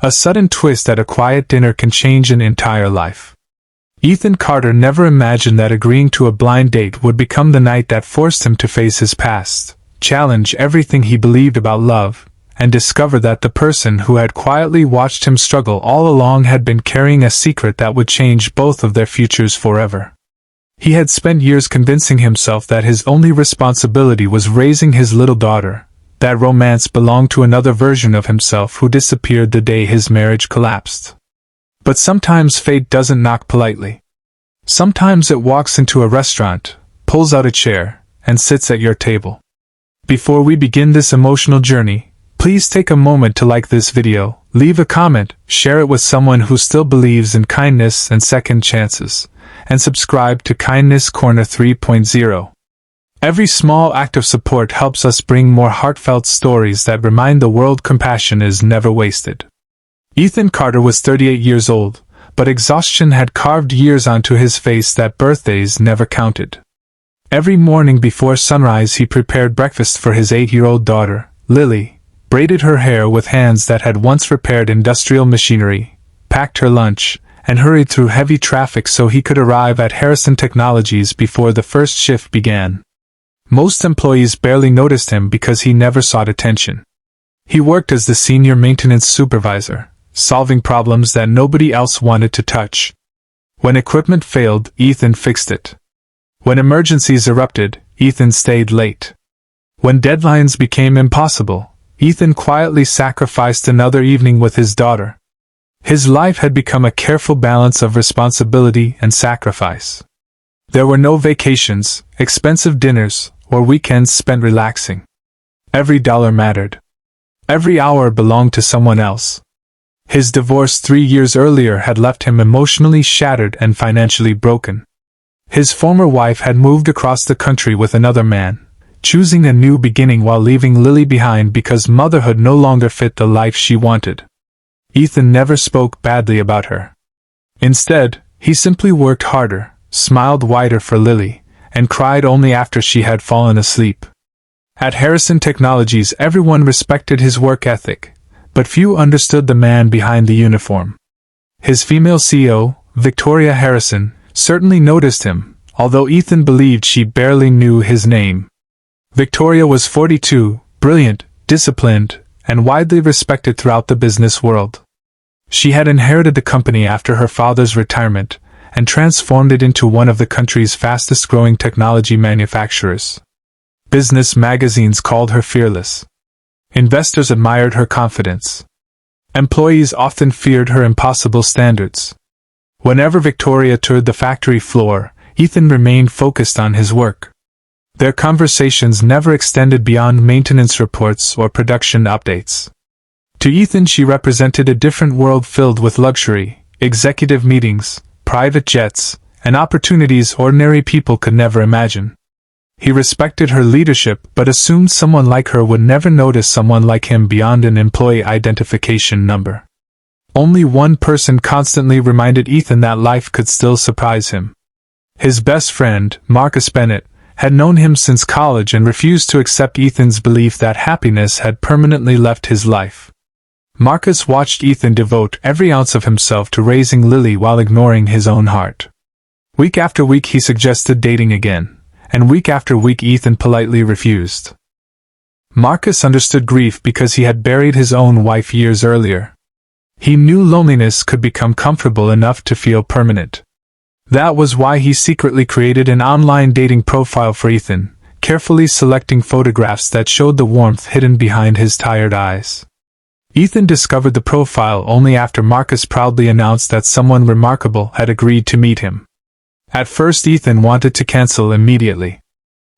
A sudden twist at a quiet dinner can change an entire life. Ethan Carter never imagined that agreeing to a blind date would become the night that forced him to face his past, challenge everything he believed about love, and discover that the person who had quietly watched him struggle all along had been carrying a secret that would change both of their futures forever. He had spent years convincing himself that his only responsibility was raising his little daughter, that romance belonged to another version of himself who disappeared the day his marriage collapsed. But sometimes fate doesn't knock politely. Sometimes it walks into a restaurant, pulls out a chair, and sits at your table. Before we begin this emotional journey, please take a moment to like this video, leave a comment, share it with someone who still believes in kindness and second chances, and subscribe to Kindness Corner 3.0. Every small act of support helps us bring more heartfelt stories that remind the world compassion is never wasted. Ethan Carter was 38 years old, but exhaustion had carved years onto his face that birthdays never counted. Every morning before sunrise he prepared breakfast for his 8-year-old daughter, Lily, braided her hair with hands that had once repaired industrial machinery, packed her lunch, and hurried through heavy traffic so he could arrive at Harrison Technologies before the first shift began. Most employees barely noticed him because he never sought attention. He worked as the senior maintenance supervisor, solving problems that nobody else wanted to touch. When equipment failed, Ethan fixed it. When emergencies erupted, Ethan stayed late. When deadlines became impossible, Ethan quietly sacrificed another evening with his daughter. His life had become a careful balance of responsibility and sacrifice. There were no vacations, expensive dinners, or weekends spent relaxing. Every dollar mattered. Every hour belonged to someone else. His divorce 3 years earlier had left him emotionally shattered and financially broken. His former wife had moved across the country with another man, choosing a new beginning while leaving Lily behind because motherhood no longer fit the life she wanted. Ethan never spoke badly about her. Instead, he simply worked harder, smiled wider for Lily, and cried only after she had fallen asleep. At Harrison Technologies, everyone respected his work ethic, but few understood the man behind the uniform. His female CEO, Victoria Harrison, certainly noticed him, although Ethan believed she barely knew his name. Victoria was 42, brilliant, disciplined, and widely respected throughout the business world. She had inherited the company after her father's retirement, and transformed it into one of the country's fastest-growing technology manufacturers. Business magazines called her fearless. Investors admired her confidence. Employees often feared her impossible standards. Whenever Victoria toured the factory floor, Ethan remained focused on his work. Their conversations never extended beyond maintenance reports or production updates. To Ethan, she represented a different world filled with luxury, executive meetings, private jets, and opportunities ordinary people could never imagine. He respected her leadership but assumed someone like her would never notice someone like him beyond an employee identification number. Only one person constantly reminded Ethan that life could still surprise him. His best friend, Marcus Bennett, had known him since college and refused to accept Ethan's belief that happiness had permanently left his life. Marcus watched Ethan devote every ounce of himself to raising Lily while ignoring his own heart. Week after week he suggested dating again, and week after week Ethan politely refused. Marcus understood grief because he had buried his own wife years earlier. He knew loneliness could become comfortable enough to feel permanent. That was why he secretly created an online dating profile for Ethan, carefully selecting photographs that showed the warmth hidden behind his tired eyes. Ethan discovered the profile only after Marcus proudly announced that someone remarkable had agreed to meet him. At first Ethan wanted to cancel immediately.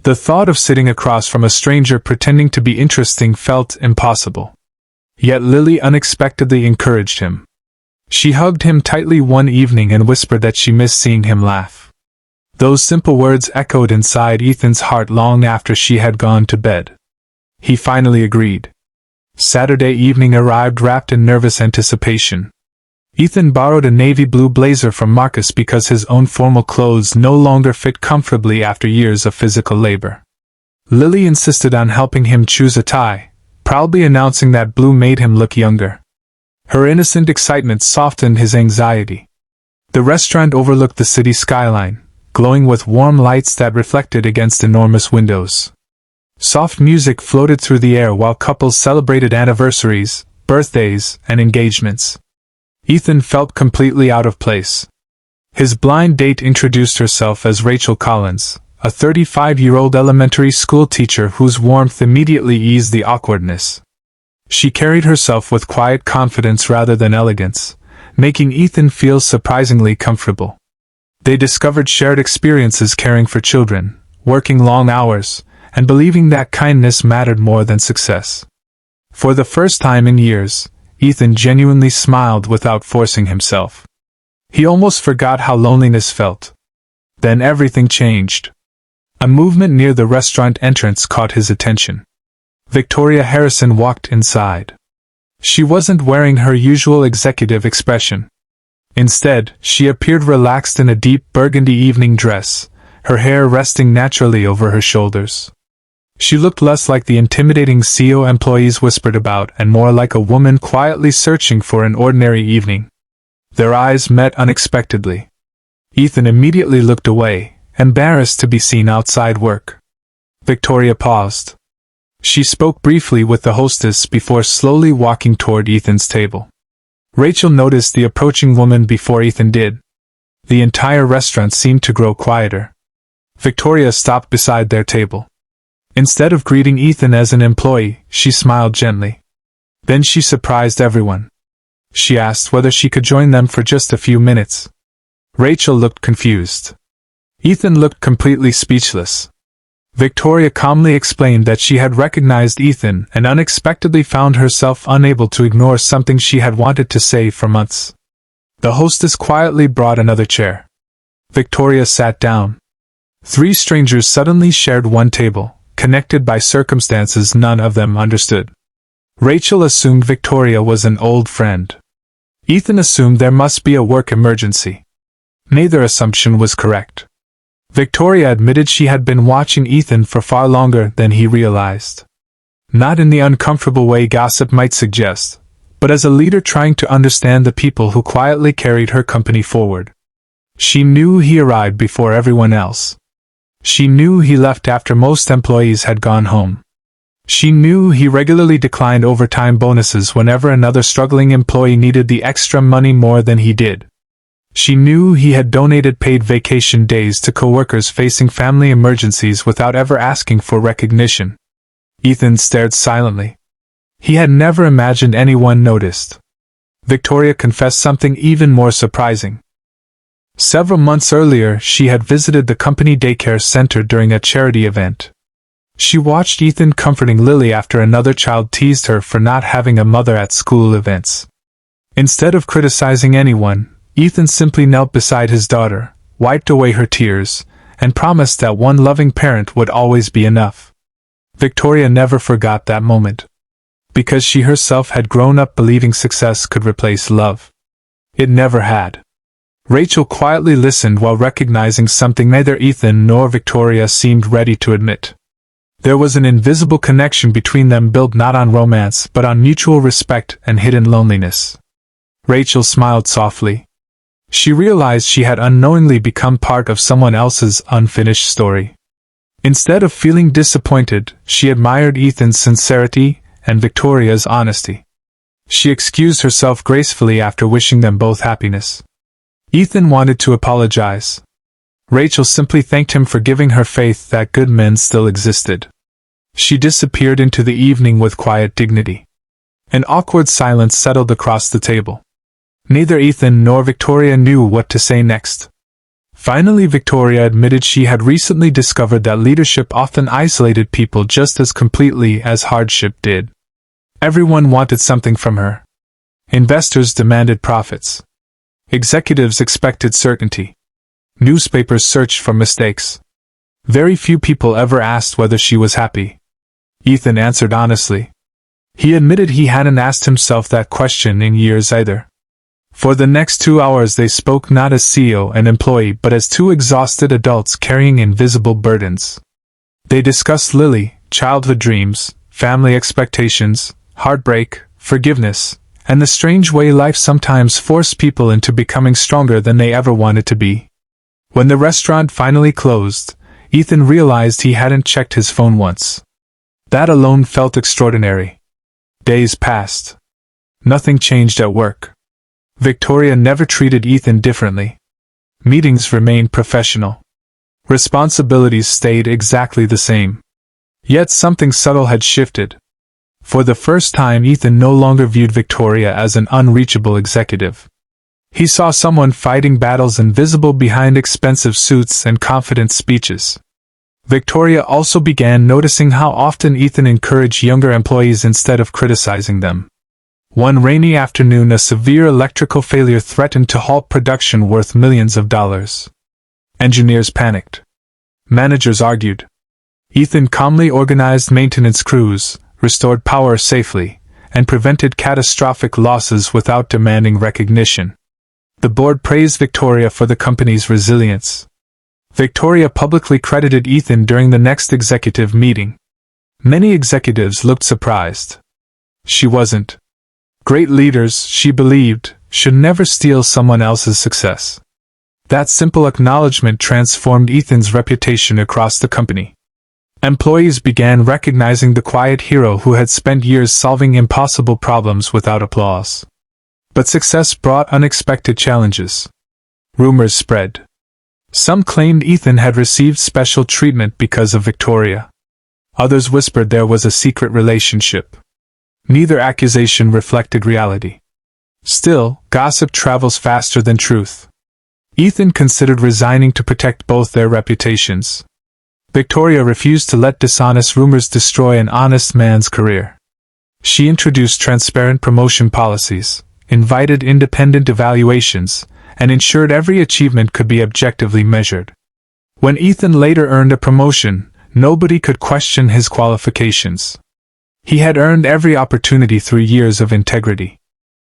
The thought of sitting across from a stranger pretending to be interesting felt impossible. Yet Lily unexpectedly encouraged him. She hugged him tightly one evening and whispered that she missed seeing him laugh. Those simple words echoed inside Ethan's heart long after she had gone to bed. He finally agreed. Saturday evening arrived wrapped in nervous anticipation. Ethan borrowed a navy blue blazer from Marcus because his own formal clothes no longer fit comfortably after years of physical labor. Lily insisted on helping him choose a tie, proudly announcing that blue made him look younger. Her innocent excitement softened his anxiety. The restaurant overlooked the city skyline, glowing with warm lights that reflected against enormous windows. Soft music floated through the air while couples celebrated anniversaries, birthdays, and engagements. Ethan felt completely out of place. His blind date introduced herself as Rachel Collins, a 35-year-old elementary school teacher whose warmth immediately eased the awkwardness. She carried herself with quiet confidence rather than elegance, making Ethan feel surprisingly comfortable. They discovered shared experiences caring for children, working long hours, and believing that kindness mattered more than success. For the first time in years, Ethan genuinely smiled without forcing himself. He almost forgot how loneliness felt. Then everything changed. A movement near the restaurant entrance caught his attention. Victoria Harrison walked inside. She wasn't wearing her usual executive expression. Instead, she appeared relaxed in a deep burgundy evening dress, her hair resting naturally over her shoulders. She looked less like the intimidating SEO employees whispered about and more like a woman quietly searching for an ordinary evening. Their eyes met unexpectedly. Ethan immediately looked away, embarrassed to be seen outside work. Victoria paused. She spoke briefly with the hostess before slowly walking toward Ethan's table. Rachel noticed the approaching woman before Ethan did. The entire restaurant seemed to grow quieter. Victoria stopped beside their table. Instead of greeting Ethan as an employee, she smiled gently. Then she surprised everyone. She asked whether she could join them for just a few minutes. Rachel looked confused. Ethan looked completely speechless. Victoria calmly explained that she had recognized Ethan and unexpectedly found herself unable to ignore something she had wanted to say for months. The hostess quietly brought another chair. Victoria sat down. Three strangers suddenly shared one table, connected by circumstances none of them understood. Rachel assumed Victoria was an old friend. Ethan assumed there must be a work emergency. Neither assumption was correct. Victoria admitted she had been watching Ethan for far longer than he realized. Not in the uncomfortable way gossip might suggest, but as a leader trying to understand the people who quietly carried her company forward. She knew he arrived before everyone else. She knew he left after most employees had gone home. She knew he regularly declined overtime bonuses whenever another struggling employee needed the extra money more than he did. She knew he had donated paid vacation days to coworkers facing family emergencies without ever asking for recognition. Ethan stared silently. He had never imagined anyone noticed. Victoria confessed something even more surprising. Several months earlier, she had visited the company daycare center during a charity event. She watched Ethan comforting Lily after another child teased her for not having a mother at school events. Instead of criticizing anyone, Ethan simply knelt beside his daughter, wiped away her tears, and promised that one loving parent would always be enough. Victoria never forgot that moment. Because she herself had grown up believing success could replace love. It never had. Rachel quietly listened while recognizing something neither Ethan nor Victoria seemed ready to admit. There was an invisible connection between them built not on romance but on mutual respect and hidden loneliness. Rachel smiled softly. She realized she had unknowingly become part of someone else's unfinished story. Instead of feeling disappointed, she admired Ethan's sincerity and Victoria's honesty. She excused herself gracefully after wishing them both happiness. Ethan wanted to apologize. Rachel simply thanked him for giving her faith that good men still existed. She disappeared into the evening with quiet dignity. An awkward silence settled across the table. Neither Ethan nor Victoria knew what to say next. Finally, Victoria admitted she had recently discovered that leadership often isolated people just as completely as hardship did. Everyone wanted something from her. Investors demanded profits. Executives expected certainty. Newspapers searched for mistakes. Very few people ever asked whether she was happy. Ethan answered honestly. He admitted he hadn't asked himself that question in years either. For the next 2 hours they spoke not as CEO and employee but as two exhausted adults carrying invisible burdens. They discussed Lily, childhood dreams, family expectations, heartbreak, forgiveness, and the strange way life sometimes forced people into becoming stronger than they ever wanted to be. When the restaurant finally closed, Ethan realized he hadn't checked his phone once. That alone felt extraordinary. Days passed. Nothing changed at work. Victoria never treated Ethan differently. Meetings remained professional. Responsibilities stayed exactly the same. Yet something subtle had shifted. For the first time, Ethan no longer viewed Victoria as an unreachable executive. He saw someone fighting battles invisible behind expensive suits and confident speeches. Victoria also began noticing how often Ethan encouraged younger employees instead of criticizing them. One rainy afternoon, a severe electrical failure threatened to halt production worth millions of dollars. Engineers panicked. Managers argued. Ethan calmly organized maintenance crews, restored power safely, and prevented catastrophic losses without demanding recognition. The board praised Victoria for the company's resilience. Victoria publicly credited Ethan during the next executive meeting. Many executives looked surprised. She wasn't. Great leaders, she believed, should never steal someone else's success. That simple acknowledgement transformed Ethan's reputation across the company. Employees began recognizing the quiet hero who had spent years solving impossible problems without applause. But success brought unexpected challenges. Rumors spread. Some claimed Ethan had received special treatment because of Victoria. Others whispered there was a secret relationship. Neither accusation reflected reality. Still, gossip travels faster than truth. Ethan considered resigning to protect both their reputations. Victoria refused to let dishonest rumors destroy an honest man's career. She introduced transparent promotion policies, invited independent evaluations, and ensured every achievement could be objectively measured. When Ethan later earned a promotion, nobody could question his qualifications. He had earned every opportunity through years of integrity.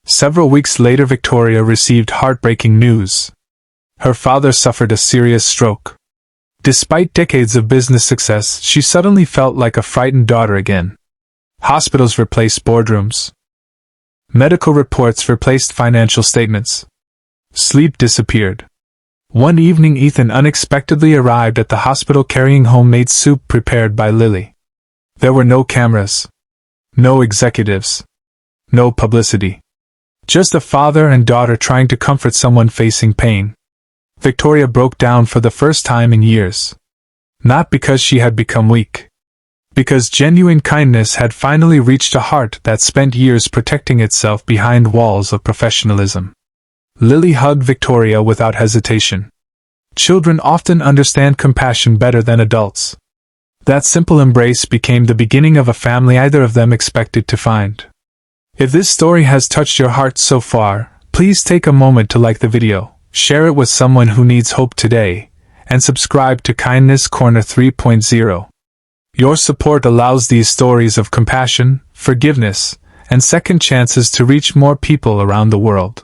Several weeks later, Victoria received heartbreaking news. Her father suffered a serious stroke. Despite decades of business success, she suddenly felt like a frightened daughter again. Hospitals replaced boardrooms. Medical reports replaced financial statements. Sleep disappeared. One evening, Ethan unexpectedly arrived at the hospital carrying homemade soup prepared by Lily. There were no cameras. No executives. No publicity. Just a father and daughter trying to comfort someone facing pain. Victoria broke down for the first time in years. Not because she had become weak. Because genuine kindness had finally reached a heart that spent years protecting itself behind walls of professionalism. Lily hugged Victoria without hesitation. Children often understand compassion better than adults. That simple embrace became the beginning of a family either of them expected to find. If this story has touched your heart so far, please take a moment to like the video, share it with someone who needs hope today, and subscribe to Kindness Corner 3.0. Your support allows these stories of compassion, forgiveness, and second chances to reach more people around the world.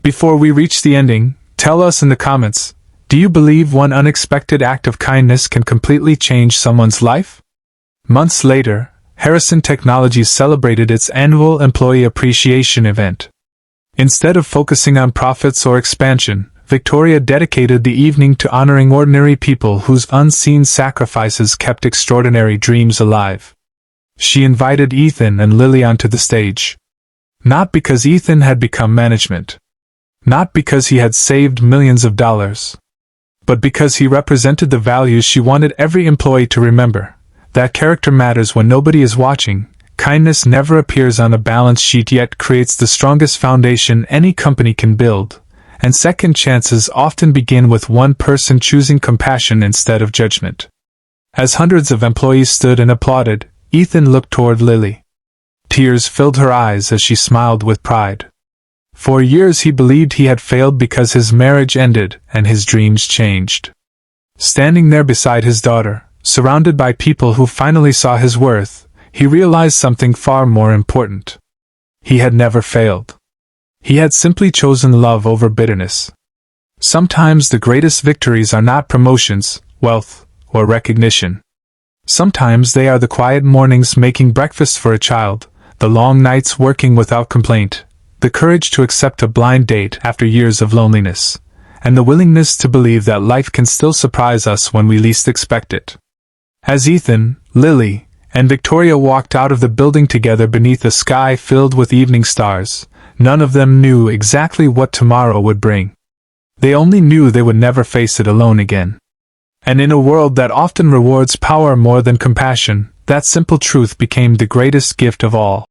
Before we reach the ending, tell us in the comments, do you believe one unexpected act of kindness can completely change someone's life? Months later, Harrison Technologies celebrated its annual Employee Appreciation event. Instead of focusing on profits or expansion, Victoria dedicated the evening to honoring ordinary people whose unseen sacrifices kept extraordinary dreams alive. She invited Ethan and Lily onto the stage. Not because Ethan had become management. Not because he had saved millions of dollars. But because he represented the values she wanted every employee to remember. That character matters when nobody is watching. Kindness never appears on a balance sheet yet creates the strongest foundation any company can build. And second chances often begin with one person choosing compassion instead of judgment. As hundreds of employees stood and applauded, Ethan looked toward Lily. Tears filled her eyes as she smiled with pride. For years he believed he had failed because his marriage ended and his dreams changed. Standing there beside his daughter, surrounded by people who finally saw his worth, he realized something far more important. He had never failed. He had simply chosen love over bitterness. Sometimes the greatest victories are not promotions, wealth, or recognition. Sometimes they are the quiet mornings making breakfast for a child, the long nights working without complaint, the courage to accept a blind date after years of loneliness, and the willingness to believe that life can still surprise us when we least expect it. As Ethan, Lily, and Victoria walked out of the building together beneath a sky filled with evening stars, none of them knew exactly what tomorrow would bring. They only knew they would never face it alone again. And in a world that often rewards power more than compassion, that simple truth became the greatest gift of all.